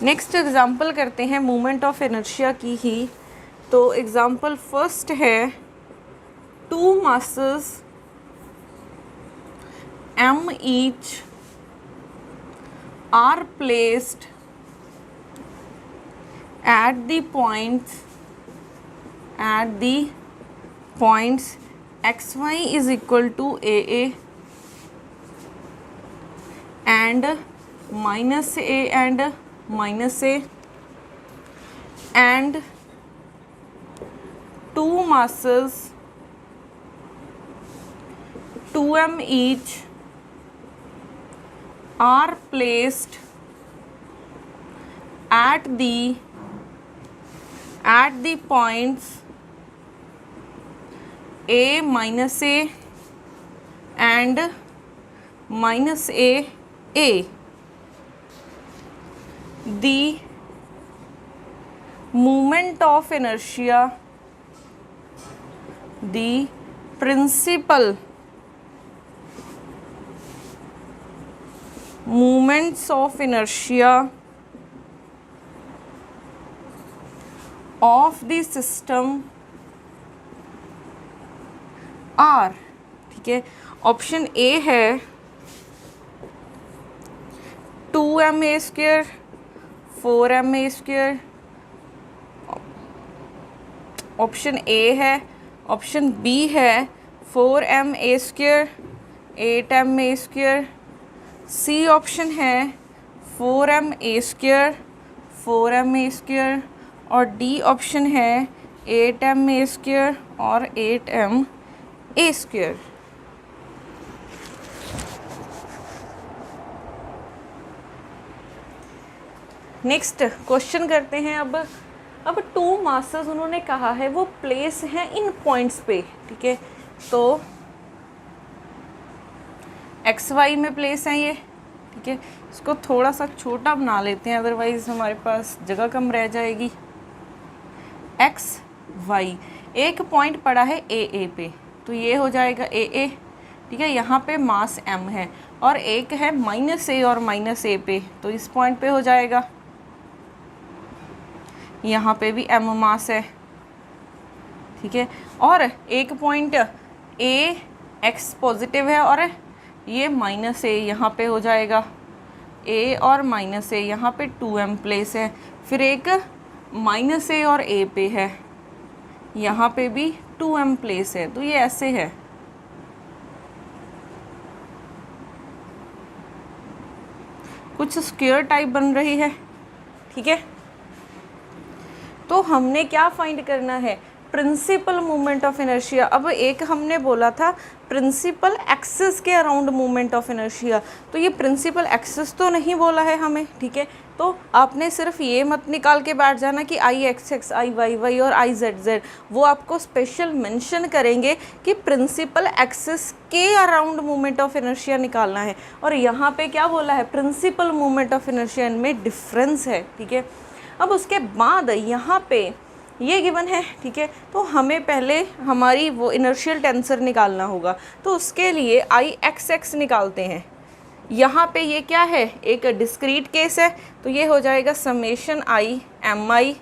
Next example करते हैं moment of inertia की ही। तो एग्जाम्पल फर्स्ट है, two masses m each are placed at the points xy is equal to AA and minus A and minus A, and two masses 2m each are placed at the points A minus A and minus A. The moment of inertia, the principal moments of inertia of the system are, ठीक है। Option A है 2ma², 4ma², option A है। Option B है 4ma², 8ma², C option है 4ma², 4ma² और D option है 8ma² और 8ma²। Next question करते हैं। अब टू मासेस उन्होंने कहा है वो प्लेस हैं इन पॉइंट्स पे, ठीक है। तो एक्स वाई में प्लेस हैं ये, ठीक है। इसको थोड़ा सा छोटा बना लेते हैं, अदरवाइज हमारे पास जगह कम रह जाएगी। एक्स वाई एक पॉइंट पड़ा है ए पे, तो ये हो जाएगा ए, ठीक है। यहाँ पे मास m है और एक है -a और -a पे, तो इस पॉइंट पे हो जाएगा। यहाँ पे भी m मास है, ठीक है। और एक पॉइंट ए x पॉजिटिव है और ये -a यहाँ पे हो जाएगा। a और -a यहाँ पे 2m प्लेस है। फिर एक -a और a पे है, यहाँ पे भी 2m प्लेस है। तो ये ऐसे है, कुछ स्क्वायर टाइप बन रही है, ठीक है। तो हमने क्या फाइंड करना है, प्रिंसिपल मूवमेंट ऑफ इनर्शिया। अब एक हमने बोला था प्रिंसिपल एक्सिस के अराउंड मूवमेंट ऑफ इनर्शिया, तो ये प्रिंसिपल एक्सिस तो नहीं बोला है हमें, ठीक है। तो आपने सिर्फ ये मत निकाल के बैठ जाना कि आई x x, I y Y और आई जेड जेड, वो आपको स्पेशल मेंशन करेंगे कि प्रिंसिपल एक्सिस के अराउंड मूवमेंट ऑफ इनर्शिया निकालना है। और यहाँ पे क्या बोला है, प्रिंसिपल मूवमेंट ऑफ इनर्शिया, इनमें डिफरेंस है, ठीक है। अब उसके बाद यहाँ पे ये गिवन है, ठीक है। तो हमें पहले हमारी वो इनर्शियल टेंसर निकालना होगा, तो उसके लिए आई एक्स एक्स निकालते हैं। यहाँ पे ये क्या है, एक डिस्क्रीट केस है, तो ये हो जाएगा summation I am I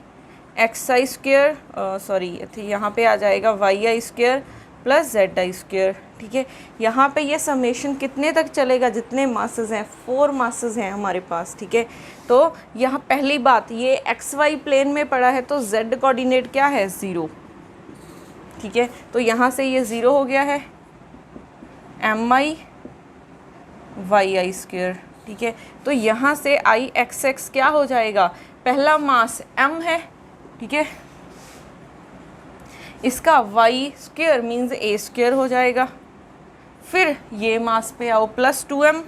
x I square, sorry यहाँ पे आ जाएगा Y I square plus Z I square, ठीक है। यहाँ पे ये समेशन कितने तक चलेगा, जितने मासेस हैं, 4 मासेस हैं हमारे पास, ठीक है। तो यहाँ पहली बात, ये एक्स वाई प्लेन में पड़ा है तो जेड कोऑर्डिनेट क्या है, 0, ठीक है। तो यहाँ से ये 0 हो गया है, M I Y I square, ठीक है। तो यहाँ से आई एक्स एक्स क्या हो जाएगा, पहला मास m है, ठीक है। इसका वाई स्क्वेयर मीन्स ए स्क्वेयर हो जाएगा। फिर ये मास पे आओ प्लस 2m,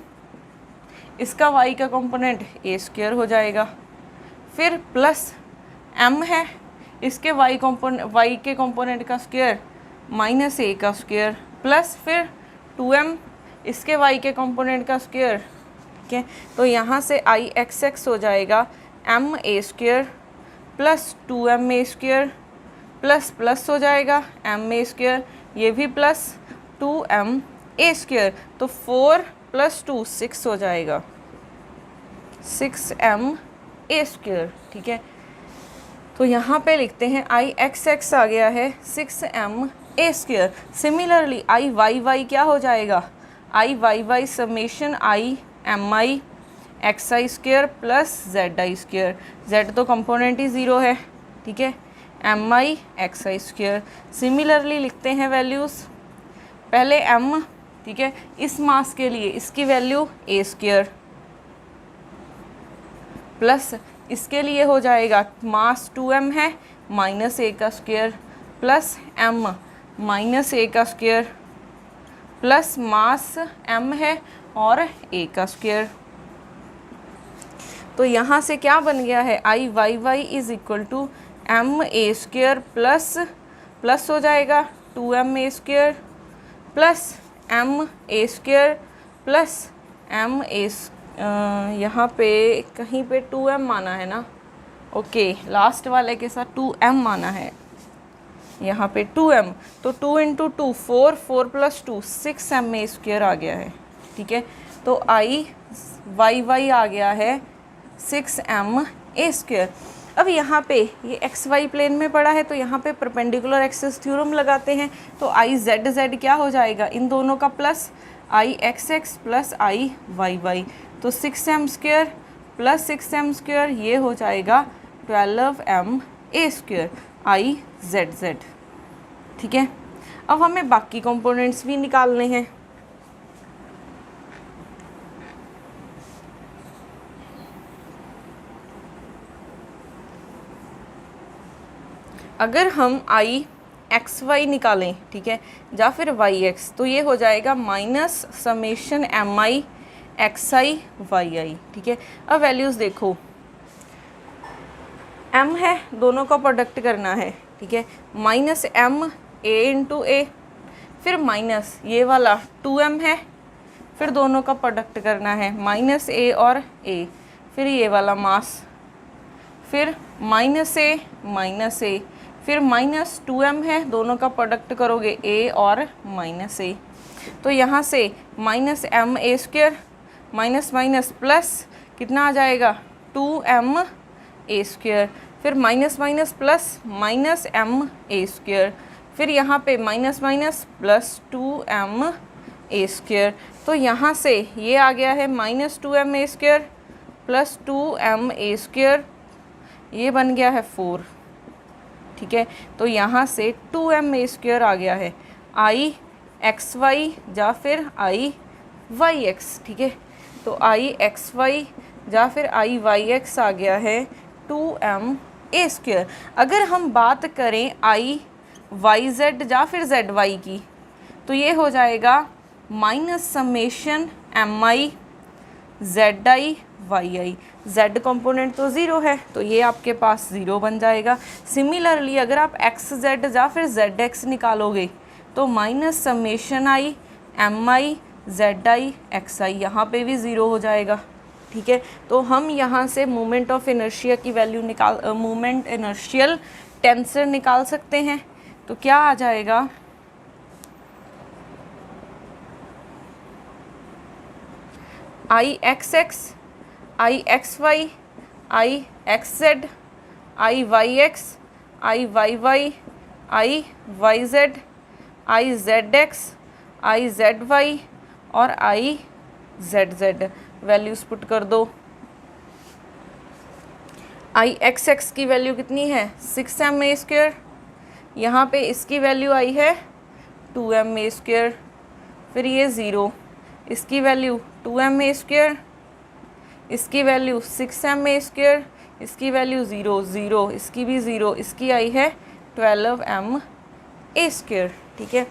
इसका y का कंपोनेंट ए स्क्वेयर हो जाएगा। फिर प्लस m है, इसके y के कंपोनेंट का स्क्वेयर -a का स्क्वेयर, प्लस फिर 2m, इसके y के कंपोनेंट का स्क्वेयर, ठीक है। तो यहाँ से आई एक्स एक्स हो जाएगा ma square plus 2ma square plus plus हो जाएगा ma स्क्वेयर, ये भी प्लस 2ma स्क्वेयर, तो 4 + 2 6 हो जाएगा, 6ma ए स्क्वायर, ठीक है। तो यहाँ पे लिखते हैं आई एक्स एक्स आ गया है 6m a square. Similarly I y y क्या हो जाएगा, I y y summation I am I x i square plus Z i square. Z तो कंपोनेंट ही ज़ीरो है, ठीक है, M I x i square. Similarly लिखते हैं वैल्यूज़, पहले m, ठीक है, इस मास के लिए इसकी वैल्यू ए स्क्वायर प्लस इसके लिए हो जाएगा मास 2m है माइनस ए का स्क्वायर प्लस m माइनस ए का स्क्वायर प्लस मास m है और a का स्क्वायर। तो यहाँ से क्या बन गया है, I y y is equal to m a square plus हो जाएगा 2m a square plus m a square plus m a, यहाँ पे कहीं पे 2m माना है ना, ओके, लास्ट वाले के साथ 2m माना है, यहाँ पे 2m, तो 2 into 2 4, 4 plus 2 6m a square आ गया है, ठीक है। तो आई वाई वाई आ गया है 6m ए स्क्वायर। अब यहाँ पे ये एक्स वाई प्लेन में पड़ा है तो यहाँ पे परपेंडिकुलर एक्सिस थ्योरम लगाते हैं, तो आई जेड जेड क्या हो जाएगा, इन दोनों का प्लस आई एक्स एक्स प्लस आई वाई वाई, तो 6m square plus 6m square ये हो जाएगा 12m ए स्क्वायर आई जेड जेड, ठीक है। अब हमें बाकी कंपोनेंट्स भी निकालने हैं। अगर हम आई एक्स वाई निकालें, ठीक है, या फिर वाई एक्स, तो ये हो जाएगा minus summation M I x I Y आई, ठीक है। अब वैल्यूज़ देखो, m है, दोनों का प्रोडक्ट करना है, ठीक है, माइनस m a इंटू ए, फिर माइनस ये वाला 2m है, फिर दोनों का प्रोडक्ट करना है माइनस a और a, फिर ये वाला मास, फिर माइनस a, फिर माइनस 2m है, दोनों का प्रोडक्ट करोगे a और माइनस a, तो यहाँ से minus m a square minus minus plus कितना आ जाएगा 2m a स्क्वायर, फिर minus minus plus minus m a square, फिर यहाँ पे minus minus plus 2m a square, तो यहाँ से ये आ गया है minus 2m a square plus 2m a square, ये बन गया है 4, ठीक है। तो यहाँ से 2m a स्क्वायर आ गया है आई एक्स वाई या फिर आई वाई एक्स, ठीक है। तो आई एक्स वाई या फिर आई वाई एक्स आ गया है 2m a स्क्वायर। अगर हम बात करें आई वाई जेड या फिर जेड वाई की, तो ये हो जाएगा minus summation M I Z I Y I, Z component तो ज़ीरो है तो ये आपके पास ज़ीरो बन जाएगा। सिमिलरली अगर आप एक्स जेड या फिर जेड एक्स निकालोगे तो minus summation I am I Z i x i, यहाँ पे भी ज़ीरो हो जाएगा, ठीक है। तो हम यहाँ से मोमेंट ऑफ इनर्शिया की वैल्यू निकाल मोमेंट इनर्शियल टेंसर निकाल सकते हैं। तो क्या आ जाएगा, I x x, I x y, I x z, I y x, I y y, I y z, I z x, I z y और I z z. Values put कर दो। आई एक्स एक्स की value कितनी है 6m a square, यहाँ पे इसकी value आई है 2m a स्क्वायर, फिर ये ज़ीरो, इसकी वैल्यू 2m a स्क्वायर, इसकी वैल्यू 6m a स्क्वायर, इसकी वैल्यू ज़ीरो ज़ीरो, इसकी भी ज़ीरो, इसकी आई है 12m a स्क्वायर, ठीक है।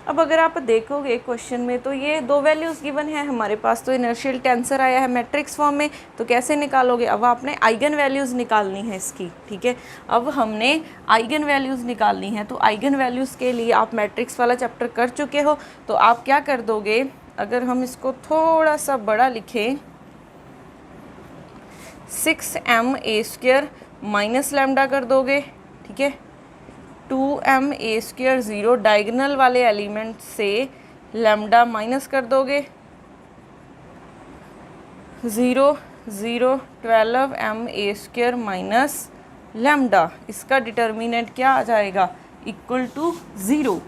अब अगर आप देखोगे क्वेश्चन में तो ये दो वैल्यूज़ गिवन है हमारे पास, तो इनर्शियल टेंसर आया है मैट्रिक्स फॉर्म में, तो कैसे निकालोगे, अब आपने आइगन वैल्यूज़ निकालनी है इसकी, ठीक है। अब हमने आइगन वैल्यूज़ निकालनी है, तो आइगन वैल्यूज़ के लिए आप मैट्रिक्स वाला चैप्टर कर चुके हो, तो आप क्या कर दोगे, अगर हम इसको थोड़ा सा बड़ा लिखें 6m a square minus lambda कर दोगे, ठीक है, 2m a square zero, diagonal वाले एलिमेंट से लैम्डा माइनस कर दोगे, ज़ीरो 0 12ma² माइनस लैम्डा, इसका डिटर्मिनेंट क्या आ जाएगा, इक्वल टू 0।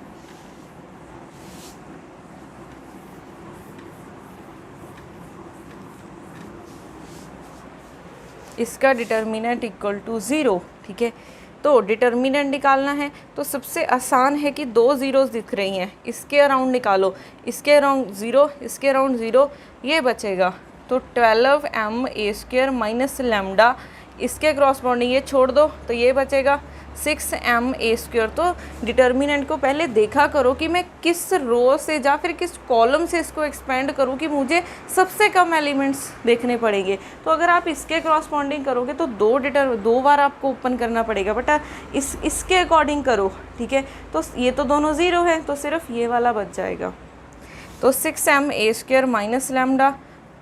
इसका डिटर्मिनेंट इक्वल टू 0, ठीक है। तो डिटर्मिनेंट निकालना है तो सबसे आसान है कि 2 ज़ीरोज़ दिख रही हैं, इसके अराउंड निकालो, इसके अराउंड 0, इसके अराउंड 0, ये बचेगा। तो 12ma² माइनस लैम्डा, इसके क्रॉसपॉन्डिंग ये छोड़ दो तो ये बचेगा 6ma²। तो डिटर्मिनेंट को पहले देखा करो कि मैं किस रो से या फिर किस कॉलम से इसको एक्सपेंड करूँ कि मुझे सबसे कम एलिमेंट्स देखने पड़ेंगे। तो अगर आप इसके क्रॉसपॉन्डिंग करोगे तो 2 बार आपको ओपन करना पड़ेगा, बट इसके अकॉर्डिंग करो, ठीक है। तो ये तो दोनों 0 है तो सिर्फ ये वाला बच जाएगा। तो 6ma² माइनस लैम्डा,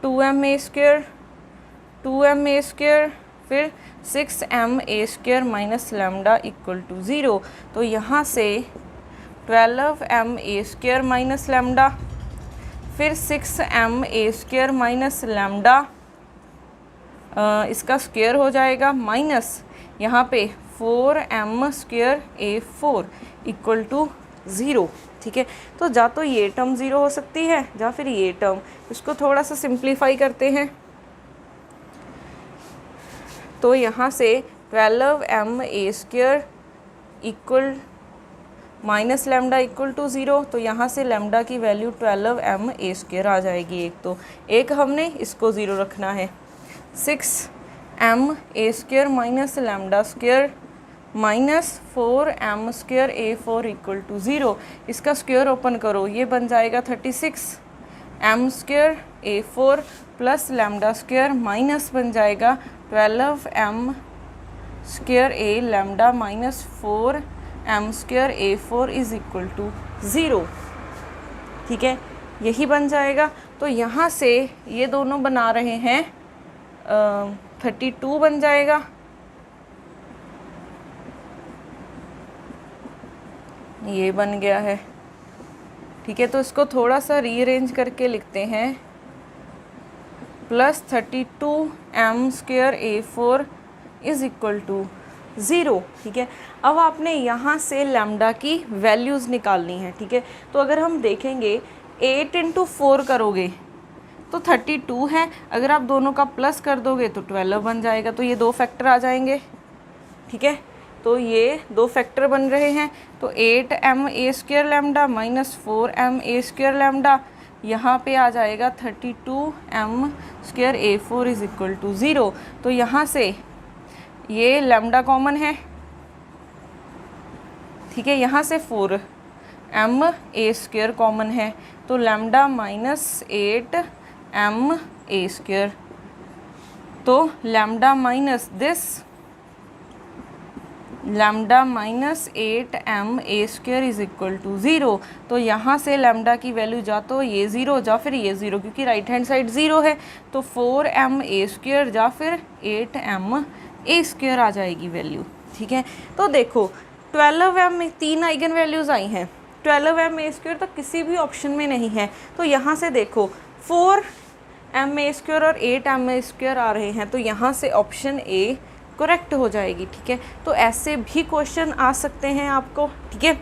2ma², फिर 6ma² minus lambda equal to 0। तो यहाँ से 12ma² माइनस लैम्डा, फिर 6ma² माइनस लैम्डा, इसका स्क्वायर हो जाएगा, माइनस यहाँ पे 4m² इक्वल टू 0, ठीक है। तो या तो ये टर्म 0 हो सकती है या फिर ये टर्म। इसको थोड़ा सा सिंप्लीफाई करते हैं। तो यहाँ से 12ma² equal minus lambda equal to 0, तो यहाँ से लैम्डा की वैल्यू 12ma² आ जाएगी। एक हमने इसको 0 रखना है। 6ma² minus lambda square minus 4m² equal to 0, इसका स्क्वायर ओपन करो, ये बन जाएगा 36m² plus lambda square minus बन जाएगा 12m² lambda minus 4m² is equal to 0, ठीक है, यही बन जाएगा। तो यहाँ से ये दोनों बना रहे हैं 32 बन जाएगा। ये बन गया है, ठीक है। तो इसको थोड़ा सा रीअरेंज करके लिखते हैं, plus 32m² is equal to 0, ठीक है। अब आपने यहाँ से लैम्डा की वैल्यूज़ निकालनी है, ठीक है। तो अगर हम देखेंगे 8 × 4 करोगे तो 32 है, अगर आप दोनों का प्लस कर दोगे तो 12 बन जाएगा। तो ये 2 फैक्टर आ जाएंगे, ठीक है। तो ये 2 फैक्टर बन रहे हैं। तो 8ma² lambda minus 4ma² lambda, यहाँ पे आ जाएगा 32m² इज इक्वल टू 0। तो यहाँ से ये लैम्डा कॉमन है, ठीक है। यहाँ से 4ma² कॉमन है, तो लैम्डा माइनस 8ma², तो lambda minus this lambda minus 8ma² is equal to 0। तो यहाँ से लैम्डा की वैल्यू जा तो ये 0 या फिर ये 0, क्योंकि राइट हैंड साइड 0 है। तो 4ma² या फिर 8ma² आ जाएगी वैल्यू, ठीक है। तो देखो 12m में 3 आइगन वैल्यूज़ आई हैं, 12ma² तो किसी भी ऑप्शन में नहीं है। तो यहाँ से देखो 4ma² और 8ma² आ रहे हैं, तो यहाँ से ऑप्शन ए करेक्ट हो जाएगी, ठीक है। तो ऐसे भी क्वेश्चन आ सकते हैं आपको, ठीक है।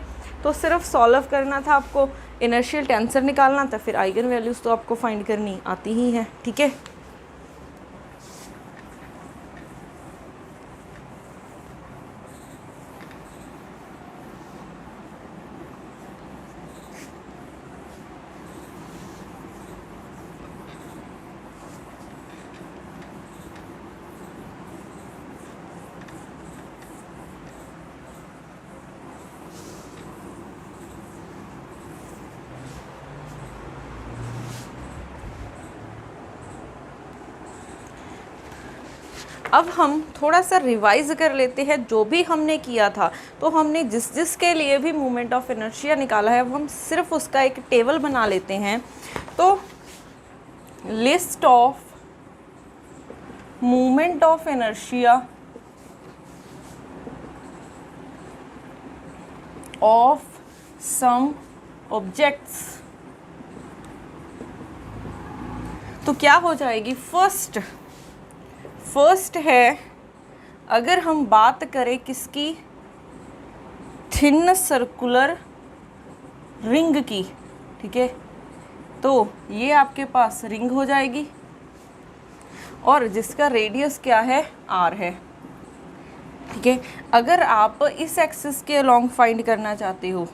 तो सिर्फ सॉल्व करना था आपको, इनर्शियल टेंसर निकालना था, फिर आइगन वैल्यूज़ तो आपको फाइंड करनी आती ही हैं, ठीक है। अब हम थोड़ा सा रिवाइज कर लेते हैं जो भी हमने किया था। तो हमने जिस के लिए भी मोमेंट ऑफ इनर्शिया निकाला है, अब हम सिर्फ उसका एक टेबल बना लेते हैं। तो list of moment of inertia of some objects, तो क्या हो जाएगी, फर्स्ट फर्स्ट है, अगर हम बात करें किसकी, थिन सर्कुलर रिंग की, ठीक है, तो ये आपके पास रिंग हो जाएगी और जिसका रेडियस क्या है, r है, ठीक है। अगर आप इस एक्सिस के अलोंग फाइंड करना चाहते हो,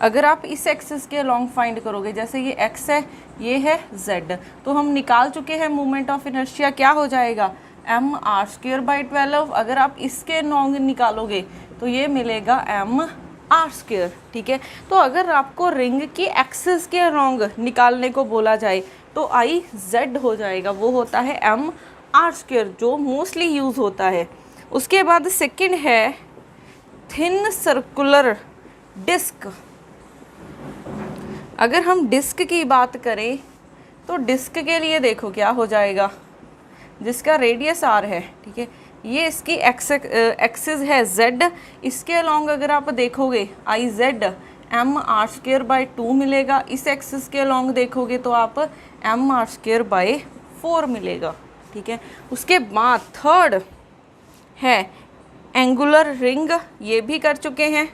अगर आप इस एक्सिस के अलोंग फाइंड करोगे, जैसे ये x है, ये है z, तो हम निकाल चुके हैं मोमेंट ऑफ इनर्शिया, क्या हो जाएगा, mr²/12। अगर आप इसके अलोंग निकालोगे तो ये मिलेगा mr², ठीक है। तो अगर आपको रिंग की एक्सिस के अलोंग निकालने को बोला जाए तो i z हो जाएगा, वो होता है mr², जो मोस्टली यूज़ होता है। उसके बाद सेकंड है थिन सर्कुलर डिस्क। अगर हम डिस्क की बात करें तो डिस्क के लिए देखो क्या हो जाएगा, जिसका रेडियस r है, ठीक है, ये इसकी एक्सिस है z, इसके अलोंग अगर आप देखोगे आई जेड mr²/2 मिलेगा, इस एक्सिस के अलोंग देखोगे तो आप mr²/4 मिलेगा, ठीक है। उसके बाद थर्ड है एंगुलर रिंग, ये भी कर चुके हैं,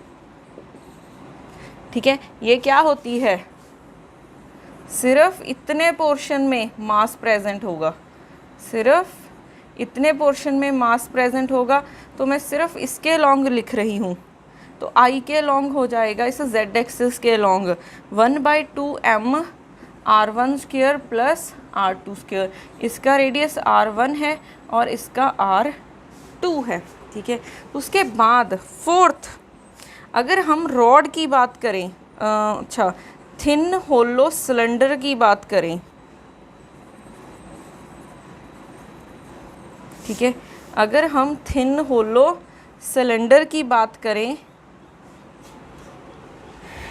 ठीक है। ये क्या होती है, सिर्फ इतने पोर्शन में मास प्रेजेंट होगा, सिर्फ इतने पोर्शन में मास प्रेजेंट होगा, तो मैं सिर्फ इसके लॉन्ग लिख रही हूँ, तो आई के लॉन्ग हो जाएगा इस जेड एक्सिस के लॉन्ग 1/2 mr1² प्लस r2²। इसका रेडियस r1 है और इसका r2 है, ठीक है। उसके बाद फोर्थ, अगर हम रॉड की बात करें, अच्छा थिन होलो सिलेंडर की बात करें, ठीक है, अगर हम थिन होलो सिलेंडर की बात करें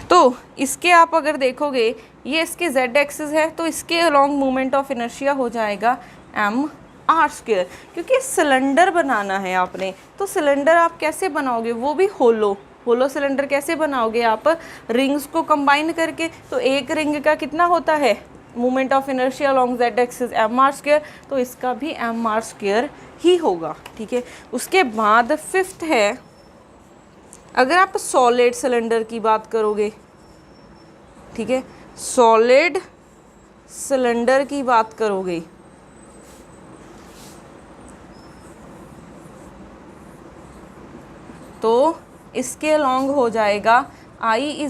तो इसके आप अगर देखोगे ये इसके z एक्सिस है, तो इसके अलोंग मोमेंट ऑफ इनर्शिया हो जाएगा mr²। क्योंकि सिलेंडर बनाना है आपने, तो सिलेंडर आप कैसे बनाओगे, वो भी होलो सिलेंडर कैसे बनाओगे आप, रिंग्स को कंबाइन करके। तो एक रिंग का कितना होता है moment of inertia along z axis mr², तो इसका भी mr² ही होगा, ठीक है। उसके बाद फिफ्थ है, अगर आप सॉलिड सिलेंडर की बात करोगे, ठीक है, सॉलिड सिलेंडर की बात करोगे तो इसके अलोंग हो जाएगा I =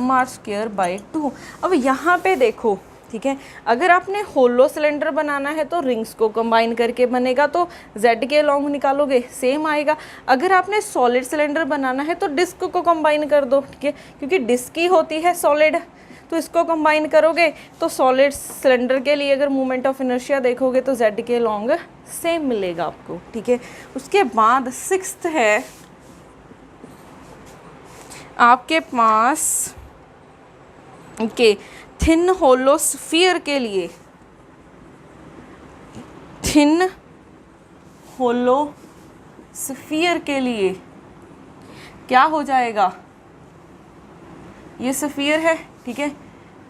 mr²/2। अब यहाँ पे देखो, ठीक है, अगर आपने होलो सिलेंडर बनाना है तो रिंग्स को कंबाइन करके बनेगा, तो z के अलोंग निकालोगे सेम आएगा। अगर आपने सॉलिड सिलेंडर बनाना है तो डिस्क को कंबाइन कर दो, ठीक है, क्योंकि डिस्क ही होती है सॉलिड, तो इसको कंबाइन करोगे तो सॉलिड सिलेंडर के लिए अगर मोमेंट ऑफ इनर्शिया देखोगे तो z के अलोंग सेम मिलेगा आपको, ठीक है। उसके बाद सिक्स्थ है आपके पास के थिन होलो स्फीयर के लिए, थिन होलो स्फीयर के लिए क्या हो जाएगा, ये स्फीयर है, ठीक है,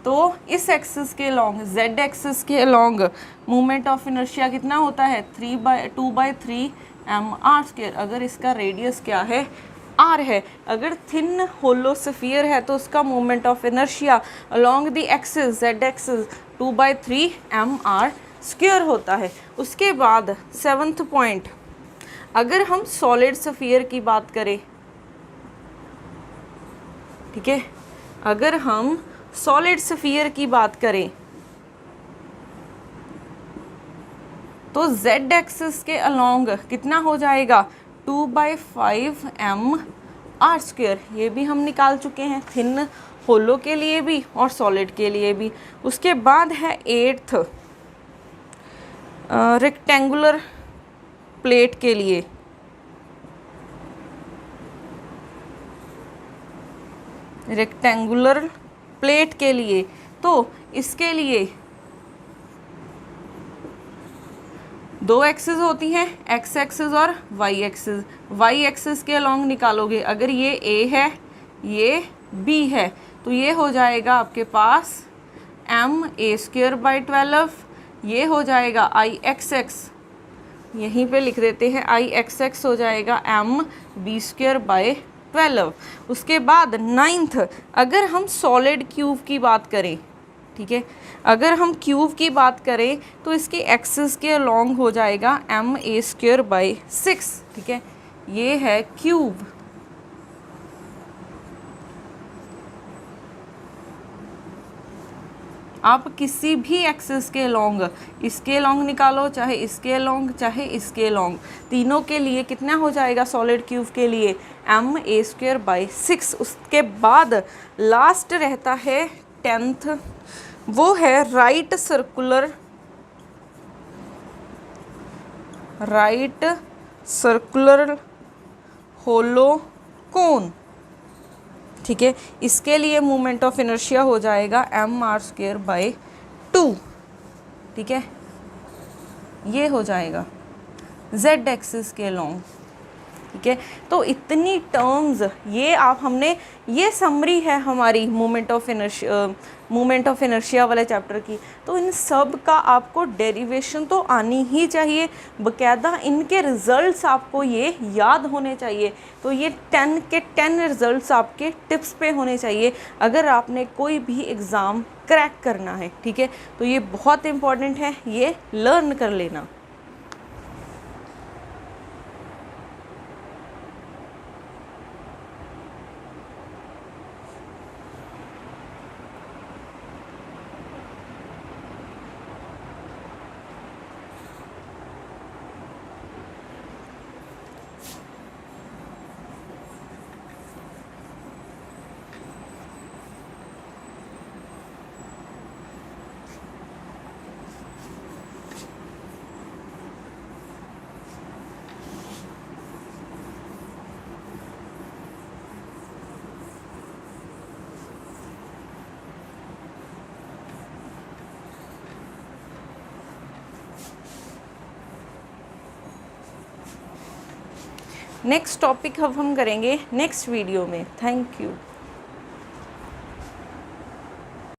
तो इस एक्सिस के अलोंग z एक्सिस के अलोंग मोमेंट ऑफ इनर्शिया कितना होता है 2/3 mr²। अगर इसका रेडियस क्या है, r है, अगर थिन होलो स्फीयर है तो उसका moment of inertia along the axis z axis 2/3 mr² होता है। उसके बाद सेवन्थ पॉइंट, अगर हम सॉलिड स्फीयर की बात करें, ठीक है, अगर हम सॉलिड स्फीयर की बात करें तो z एक्सिस के अलोंग कितना हो जाएगा 2/5 mr²। ये भी हम निकाल चुके हैं थिन होलो के लिए भी और सॉलिड के लिए भी। उसके बाद है एट्थ, रेक्टेंगुलर प्लेट के लिए, रेक्टेंगुलर प्लेट के लिए, तो इसके लिए दो एक्सिस होती हैं, x एक्सिस और y एक्सिस। y एक्सिस के अलोंग निकालोगे, अगर ये a है ये b है तो ये हो जाएगा आपके पास ma²/12, ये हो जाएगा I x यहीं पे लिख देते हैं आई एक्स एक्स हो जाएगा एम बी स्क्वायर बाय 12। उसके बाद 9th, अगर हम सॉलिड क्यूब की बात करें, ठीक है, अगर हम क्यूब की बात करें तो इसकी एक्सिस के अलोंग हो जाएगा एम ए स्क्वायर बाई 6, ठीक है, ये है क्यूब। आप किसी भी एक्सिस के लॉन्ग, इसके लॉन्ग निकालो, चाहे इसके लॉन्ग चाहे इसके लॉन्ग, तीनों के लिए कितना हो जाएगा सॉलिड क्यूब के लिए एम ए स्क्वायर बाई 6। उसके बाद लास्ट रहता है 10th, वो है राइट सर्कुलर होलो कोन, ठीक है, इसके लिए मोमेंट ऑफ इनर्शिया हो जाएगा एम आर स्क्वायर बाई 2, ठीक है, ये हो जाएगा जेड एक्सिस के लॉन्ग, ठीक है। तो इतनी टर्म्स ये आप हमने, ये समरी है हमारी मोमेंट ऑफ इनर्शिया वाले चैप्टर की। तो इन सब का आपको डेरिवेशन तो आनी ही चाहिए, बकायदा इनके रिजल्ट्स आपको ये याद होने चाहिए। तो ये 10 के 10 रिजल्ट्स आपके टिप्स पे होने चाहिए अगर आपने कोई भी एग्ज़ाम क्रैक करना है, ठीक है। तो ये बहुत इंपॉर्टेंट है, ये लर्न कर लेना। नेक्स्ट टॉपिक अब हम करेंगे नेक्स्ट वीडियो में। Thank you.